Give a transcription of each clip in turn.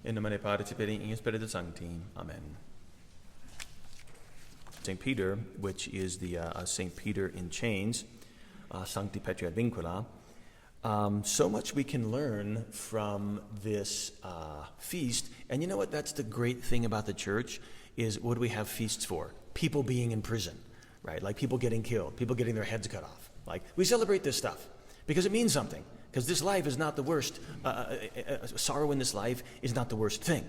In nomine Patris et Filii et Spiritus Sancti. Amen. St. Peter, which is the St. Peter in chains, Sancti Petri ad Vincula. So much we can learn from this feast. And you know what? That's the great thing about the church is what do we have feasts for? People being in prison, right? Like people getting killed, people getting their heads cut off. Like we celebrate this stuff because it means something. Because this life is not the worst. Sorrow in this life is not the worst thing.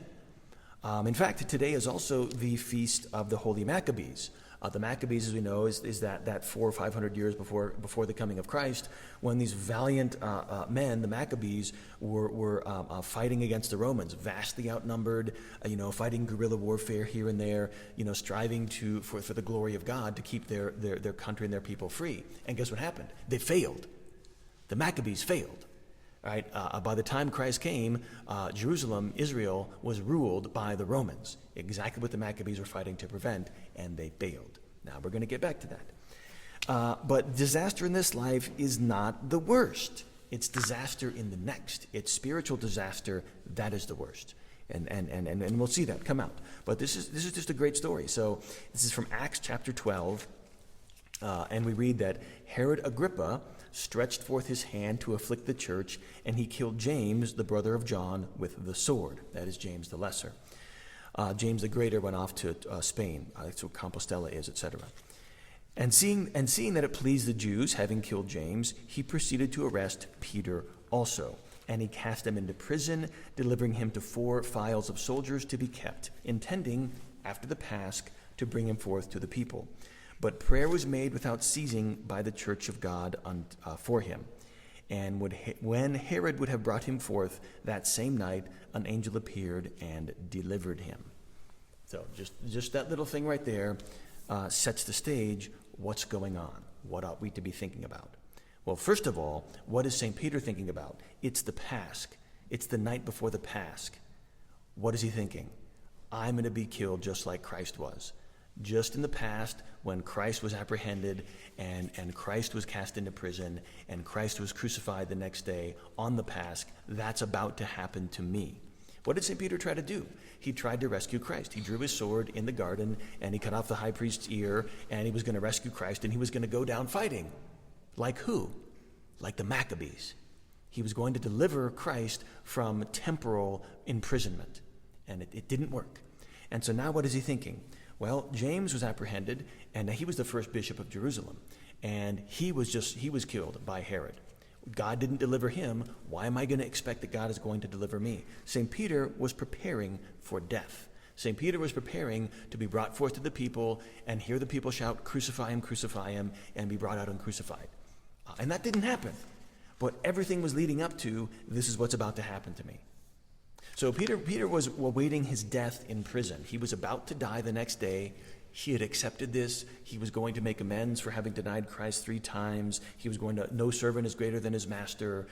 In fact, today is also the feast of the Holy Maccabees. The Maccabees, as we know, is that 400 or 500 years before the coming of Christ, when these valiant men, the Maccabees, were fighting against the Romans, vastly outnumbered, fighting guerrilla warfare here and there, striving for the glory of God to keep their country and their people free. And guess what happened? They failed. The Maccabees failed. Right? By the time Christ came, Jerusalem, Israel, was ruled by the Romans. Exactly what the Maccabees were fighting to prevent, and they failed. Now we're going to get back to that. But disaster in this life is not the worst. It's disaster in the next. It's spiritual disaster that is the worst. And we'll see that come out. But this is just a great story. So this is from Acts chapter 12, and we read that Herod Agrippa stretched forth his hand to afflict the church, and he killed James, the brother of John, with the sword. That is James the Lesser. James the Greater went off to Spain. That's where Compostela is, etc. And seeing that it pleased the Jews, having killed James, he proceeded to arrest Peter also. And he cast him into prison, delivering him to 4 files of soldiers to be kept, intending, after the Pasch, to bring him forth to the people. But prayer was made without ceasing by the church of God for him. And when Herod would have brought him forth that same night, an angel appeared and delivered him. So just that little thing right there sets the stage. What's going on? What ought we to be thinking about? Well, first of all, what is St. Peter thinking about? It's the Pasch. It's the night before the Pasch. What is he thinking? I'm going to be killed just like Christ was. Just in the past, when Christ was apprehended and Christ was cast into prison and Christ was crucified the next day on the Pasch, that's about to happen to me. What did St. Peter try to do? He tried to rescue Christ. He drew his sword in the garden and he cut off the high priest's ear and he was going to rescue Christ and he was going to go down fighting. Like who? Like the Maccabees. He was going to deliver Christ from temporal imprisonment. And it didn't work. And so now what is he thinking? Well, James was apprehended, and he was the first bishop of Jerusalem, and he was killed by Herod. God didn't deliver him. Why am I going to expect that God is going to deliver me? St. Peter was preparing for death. St. Peter was preparing to be brought forth to the people and hear the people shout, crucify him, and be brought out and crucified. And that didn't happen. But everything was leading up to, this is what's about to happen to me. So Peter was awaiting his death in prison. He was about to die the next day. He had accepted this. He was going to make amends for having denied Christ 3 times. He was going to, no servant is greater than his master.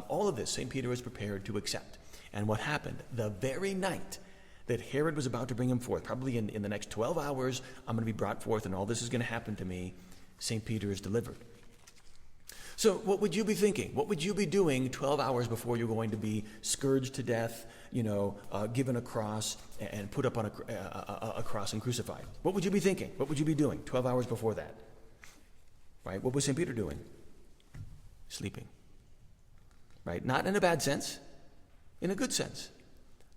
All of this, St. Peter was prepared to accept. And what happened? The very night that Herod was about to bring him forth, probably in the next 12 hours, I'm going to be brought forth and all this is going to happen to me, St. Peter is delivered. So what would you be thinking? What would you be doing 12 hours before you're going to be scourged to death, given a cross and put up on a cross and crucified? What would you be thinking? What would you be doing 12 hours before that? Right? What was St. Peter doing? Sleeping. Right? Not in a bad sense, in a good sense.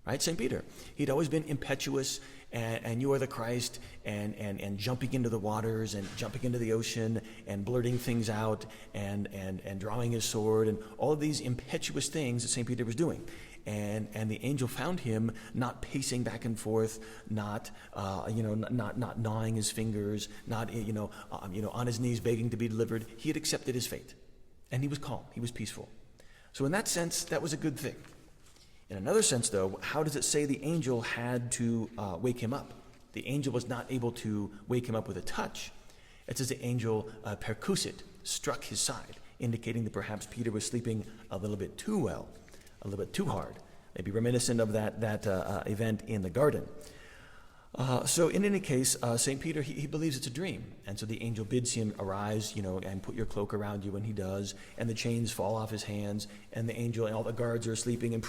Right? St. Peter, he'd always been impetuous and you are the Christ and jumping into the waters and jumping into the ocean and blurting things out and drawing his sword and all of these impetuous things that St. Peter was doing. And the angel found him not pacing back and forth, not gnawing his fingers, not on his knees begging to be delivered. He had accepted his fate, and he was calm. He was peaceful. So in that sense, that was a good thing. In another sense, though, how does it say the angel had to wake him up? The angel was not able to wake him up with a touch. It says the angel percusit, struck his side, indicating that perhaps Peter was sleeping a little bit too well, a little bit too hard, maybe reminiscent of that event in the garden. So in any case, St. Peter, he believes it's a dream. And so the angel bids him arise, and put your cloak around you, and he does. And the chains fall off his hands, and the angel and all the guards are sleeping, and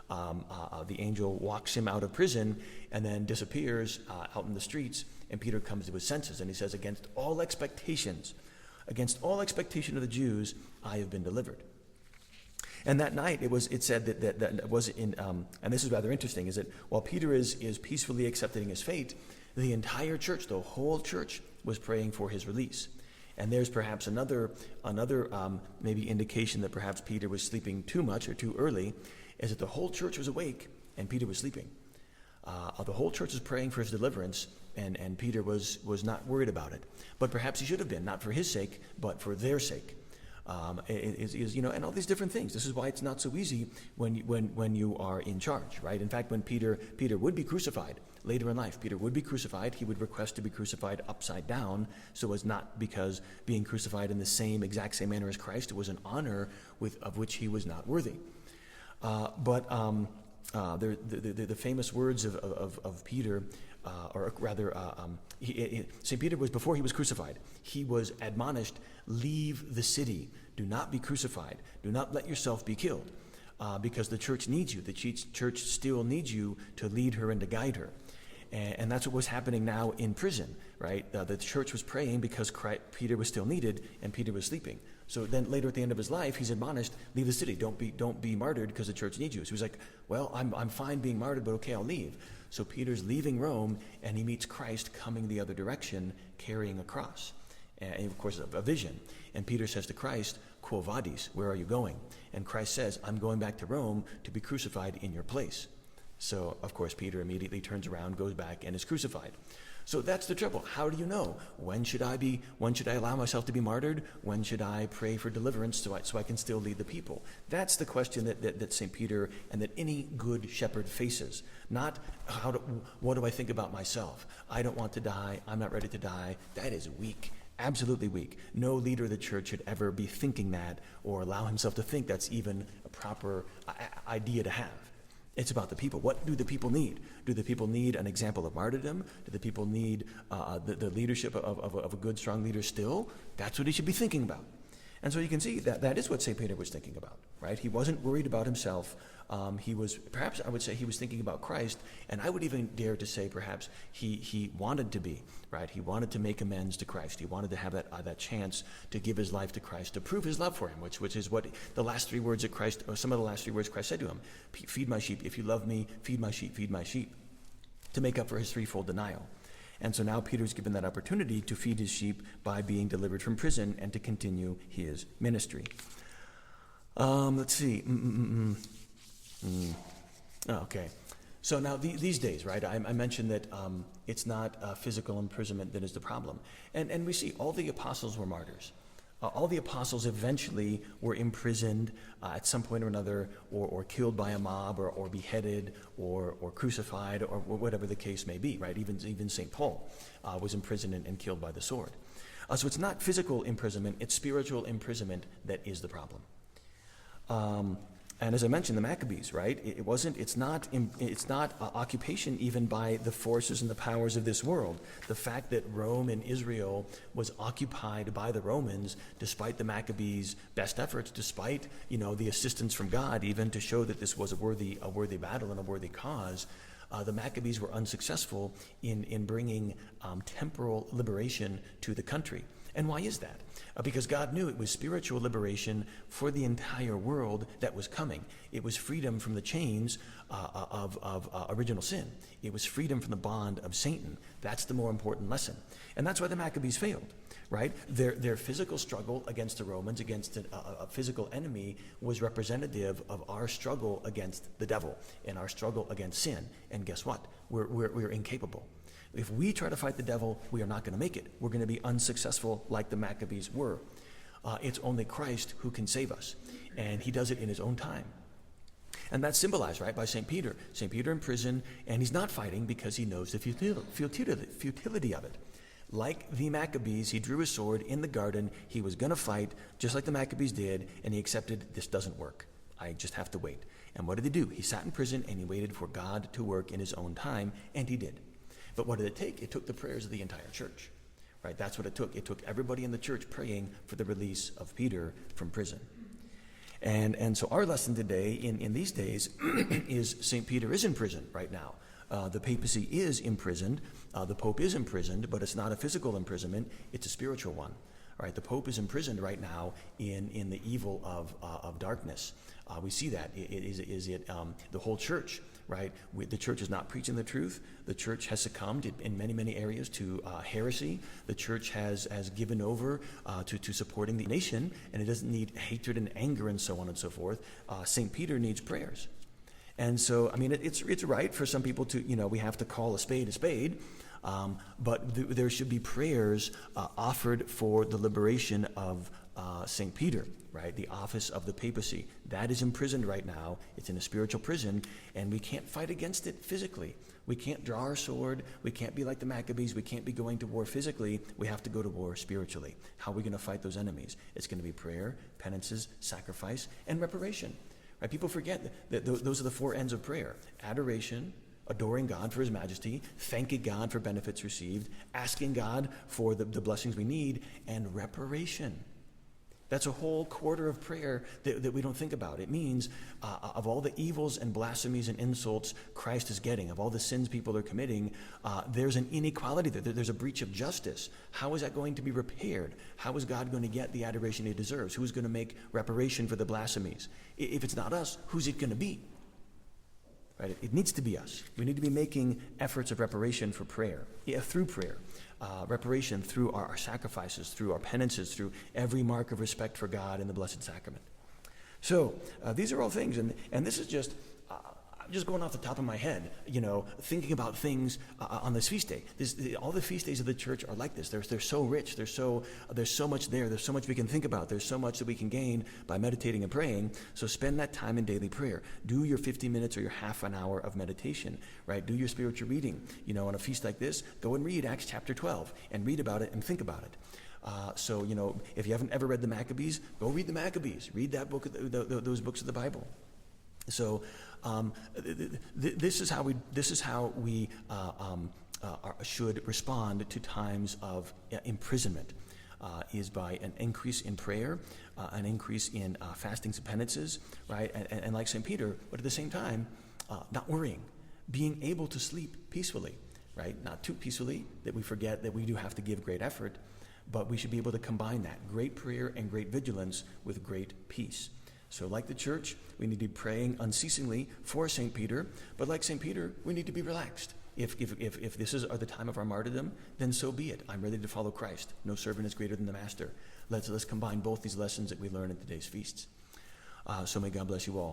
the angel walks him out of prison and then disappears out in the streets. And Peter comes to his senses, and he says, against all expectation of the Jews, I have been delivered. And that night, it said that was in, and this is rather interesting, is that while Peter is peacefully accepting his fate, the entire church, the whole church, was praying for his release. And there's perhaps another maybe indication that perhaps Peter was sleeping too much or too early, is that the whole church was awake and Peter was sleeping. The whole church was praying for his deliverance, and Peter was not worried about it. But perhaps he should have been, not for his sake, but for their sake. And all these different things. This is why it's not so easy when you are in charge, right? In fact, when Peter would be crucified later in life, Peter would be crucified. He would request to be crucified upside down, so as not because being crucified in the exact same manner as Christ was an honor of which he was not worthy. The famous words of Peter, St. Peter was, before he was crucified, he was admonished, leave the city, do not be crucified, do not let yourself be killed, because the church needs you. The church still needs you to lead her and to guide her. And that's what was happening now in prison, right? The church was praying because Peter was still needed and Peter was sleeping. So then later at the end of his life, he's admonished, leave the city, don't be martyred because the church needs you. So he's like, well, I'm fine being martyred, but okay, I'll leave. So Peter's leaving Rome, and he meets Christ coming the other direction, carrying a cross, and of course a vision. And Peter says to Christ, quo vadis, where are you going? And Christ says, I'm going back to Rome to be crucified in your place. So, of course, Peter immediately turns around, goes back, and is crucified. So that's the trouble. How do you know? When should I allow myself to be martyred? When should I pray for deliverance so I can still lead the people? That's the question that St. Peter and that any good shepherd faces. Not what do I think about myself? I don't want to die. I'm not ready to die. That is weak. Absolutely weak. No leader of the church should ever be thinking that or allow himself to think that's even a proper idea to have. It's about the people. What do the people need? Do the people need an example of martyrdom? Do the people need the leadership of a good, strong leader still? That's what he should be thinking about. And so you can see that is what St. Peter was thinking about, right? He wasn't worried about himself. He was thinking about Christ, and I would even dare to say perhaps he wanted to be, right? He wanted to make amends to Christ. He wanted to have that chance to give his life to Christ, to prove his love for him, which is what the last three words that Christ, or some of the last three words Christ said to him: feed my sheep. If you love me, feed my sheep, to make up for his threefold denial. And so now Peter's given that opportunity to feed his sheep by being delivered from prison and to continue his ministry. Let's see. Okay. So now these days, right, I mentioned that it's not physical imprisonment that is the problem. And we see all the apostles were martyrs. All the apostles eventually were imprisoned at some point or another, or killed by a mob, or beheaded, or crucified, or whatever the case may be, right? Even St. Paul was imprisoned and killed by the sword. So it's not physical imprisonment, it's spiritual imprisonment that is the problem. And as I mentioned, the Maccabees, right? It's not occupation even by the forces and the powers of this world. The fact that Rome and Israel was occupied by the Romans, despite the Maccabees' best efforts, despite the assistance from God, even to show that this was a worthy battle and a worthy cause, the Maccabees were unsuccessful in bringing temporal liberation to the country. And why is that? Because God knew it was spiritual liberation for the entire world that was coming. It was freedom from the chains of original sin. It was freedom from the bond of Satan. That's the more important lesson. And that's why the Maccabees failed, right? Their physical struggle against the Romans, against a physical enemy, was representative of our struggle against the devil and our struggle against sin. And guess what? We're incapable. If we try to fight the devil, we are not going to make it. We're going to be unsuccessful like the Maccabees were. It's only Christ who can save us, and he does it in his own time. And that's symbolized, right, by St. Peter. St. Peter in prison, and he's not fighting because he knows the futility of it. Like the Maccabees, he drew his sword in the garden. He was going to fight, just like the Maccabees did, and he accepted, this doesn't work. I just have to wait. And what did he do? He sat in prison, and he waited for God to work in his own time, and he did. But what did it take? It took the prayers of the entire church, right? That's what it took. It took everybody in the church praying for the release of Peter from prison. And so our lesson today, in these days, is St. Peter is in prison right now. The papacy is imprisoned. The Pope is imprisoned, but it's not a physical imprisonment. It's a spiritual one. All right, the Pope is imprisoned right now in the evil of darkness. We see that. The whole church, right? The church is not preaching the truth. The church has succumbed in many, many areas to heresy. The church has given over to supporting the nation, and it doesn't need hatred and anger and so on and so forth. St. Peter needs prayers. And so, I mean, it's right for some people to, we have to call a spade, but there should be prayers offered for the liberation of St. Peter, right? The office of the papacy. That is imprisoned right now. It's in a spiritual prison, and we can't fight against it physically. We can't draw our sword. We can't be like the Maccabees. We can't be going to war physically. We have to go to war spiritually. How are we going to fight those enemies? It's going to be prayer, penances, sacrifice, and reparation. Right? People forget that those are the four ends of prayer: adoration, adoring God for his majesty, thanking God for benefits received, asking God for the blessings we need, and reparation. That's a whole quarter of prayer that we don't think about. It means of all the evils and blasphemies and insults Christ is getting, of all the sins people are committing, there's an inequality there. There's a breach of justice. How is that going to be repaired? How is God going to get the adoration he deserves? Who's going to make reparation for the blasphemies? If it's not us, who's it going to be? Right? It needs to be us. We need to be making efforts of reparation for prayer, through prayer. Reparation through our sacrifices, through our penances, through every mark of respect for God in the Blessed Sacrament. So these are all things, and this is just going off the top of my head, thinking about things on this feast day. All the feast days of the church are like this. They're so rich. There's so much there. There's so much we can think about. There's so much that we can gain by meditating and praying. So spend that time in daily prayer. Do your 50 minutes or your half an hour of meditation, right? Do your spiritual reading. On a feast like this, go and read Acts chapter 12 and read about it and think about it. So if you haven't ever read the Maccabees, go read the Maccabees. Read that book, those books of the Bible. So this is how we should respond to times of imprisonment, is by an increase in prayer, an increase in fastings and penances, right? And like St. Peter, but at the same time, not worrying, being able to sleep peacefully, right? Not too peacefully that we forget that we do have to give great effort, but we should be able to combine that great prayer and great vigilance with great peace. So like the church, we need to be praying unceasingly for St. Peter, but like St. Peter, we need to be relaxed. If this is the time of our martyrdom, then so be it. I'm ready to follow Christ. No servant is greater than the master. Let's combine both these lessons that we learn at today's feasts. So may God bless you all.